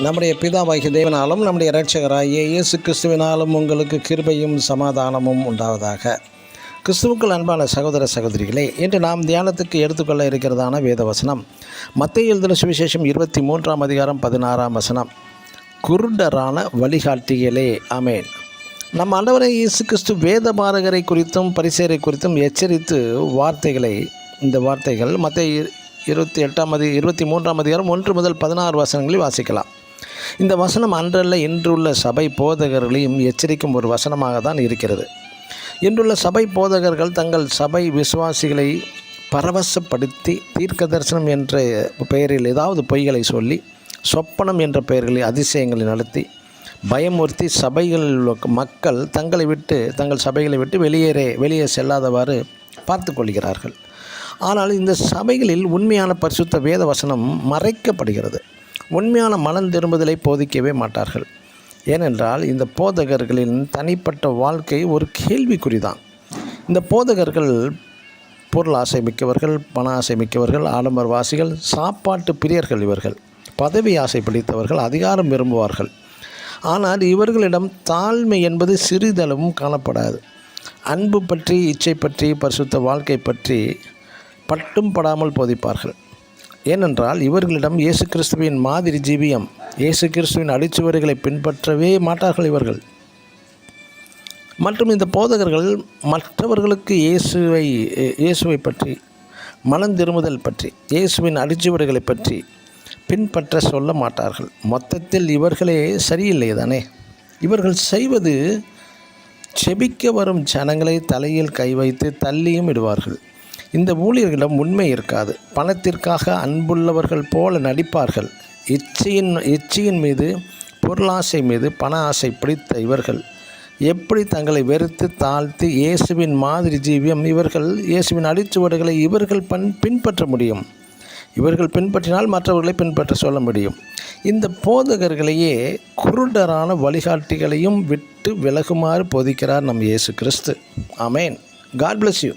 நம்முடைய பிதாவாகிய தேவனாலும் நம்முடைய இரட்சகராகிய இயேசு கிறிஸ்துவினாலும் உங்களுக்கு கிருபையும் சமாதானமும் உண்டாவதாக. கிறிஸ்துவுக்குள் அன்பான சகோதர சகோதரிகளே, இன்று நாம் தியானத்துக்கு எடுத்துக்கொள்ள இருக்கிறதான வேதவசனம் மத்தேயு எழுதின சுவிசேஷம் 23ஆம் அதிகாரம் 16ஆம் வசனம். குருடரான வழிகாட்டிகளே. ஆமேன். நம் ஆண்டவரை இயேசு கிறிஸ்து வேத பாரகரை குறித்தும் பரிசேயரை குறித்தும் எச்சரித்து இந்த வார்த்தைகள் மத்தேயு 23ஆம் அதிகாரம் 1 முதல் 16 வசனங்களில் வாசிக்கலாம். இந்த வசனம் அன்றல்ல இன்றுள்ள சபை போதகர்களையும் எச்சரிக்கும் ஒரு வசனமாக தான் இருக்கிறது. இன்றுள்ள சபை போதகர்கள் தங்கள் சபை விசுவாசிகளை பரவசப்படுத்தி தீர்க்க தரிசனம் என்ற பெயரில் ஏதாவது பொய்களை சொல்லி, சொப்பனம் என்ற பெயர்களில் அதிசயங்களை நடத்தி பயமுறுத்தி சபைகளில் மக்கள் தங்கள் சபைகளை விட்டு வெளியே செல்லாதவாறு பார்த்து கொள்கிறார்கள். ஆனால் இந்த சபைகளில் உண்மையான பரிசுத்த வேத வசனம் மறைக்கப்படுகிறது. உண்மையான மனம் திரும்புதலை போதிக்கவே மாட்டார்கள். ஏனென்றால் இந்த போதகர்களின் தனிப்பட்ட வாழ்க்கை ஒரு கேள்விக்குறிதான். இந்த போதகர்கள் பொருள் ஆசை மிக்கவர்கள், பண ஆசை மிக்கவர்கள், ஆடம்பரவாசிகள், சாப்பாட்டு பிரியர்கள். இவர்கள் பதவி ஆசை பிடித்தவர்கள், அதிகாரம் விரும்புவார்கள். ஆனால் இவர்களிடம் தாழ்மை என்பது சிறிதளவும் காணப்படாது. அன்பு பற்றி, இச்சை பற்றி, பரிசுத்த வாழ்க்கை பற்றி பட்டும் படாமல் போதிப்பார்கள். ஏனென்றால் இவர்களிடம் இயேசு கிறிஸ்துவின் மாதிரி ஜீவியம், இயேசு கிறிஸ்துவின் அடிச்சுவடுகளை பின்பற்றவே மாட்டார்கள் இவர்கள். மற்றும் இந்த போதகர்கள் மற்றவர்களுக்கு இயேசுவை பற்றி, மனம் திரும்புதல் பற்றி, இயேசுவின் அடிச்சுவடுகளை பற்றி பின்பற்ற சொல்ல மாட்டார்கள். மொத்தத்தில் இவர்களே சரியில்லை தானே. இவர்கள் செய்வது செபிக்க வரும் ஜனங்களை தலையில் கை வைத்து தள்ளியும் விடுவார்கள். இந்த ஊழியர்களிடம் உண்மை இருக்காது. பணத்திற்காக அன்புள்ளவர்கள் போல நடிப்பார்கள். இச்சையின் மீது, பொருளாசை மீது பண ஆசை பிடித்த இவர்கள் எப்படி தங்களை வெறுத்து தாழ்த்தி இயேசுவின் மாதிரி ஜீவியம், இயேசுவின் அடிச்சுவடுகளை இவர்கள் பின்பற்ற முடியும்? இவர்கள் பின்பற்றினால் மற்றவர்களை பின்பற்ற சொல்ல முடியும். இந்த போதகர்களையே குருடரான வழிகாட்டிகளையும் விட்டு விலகுமாறு போதிக்கிறார் நம் இயேசு கிறிஸ்து. ஆமேன். God bless you.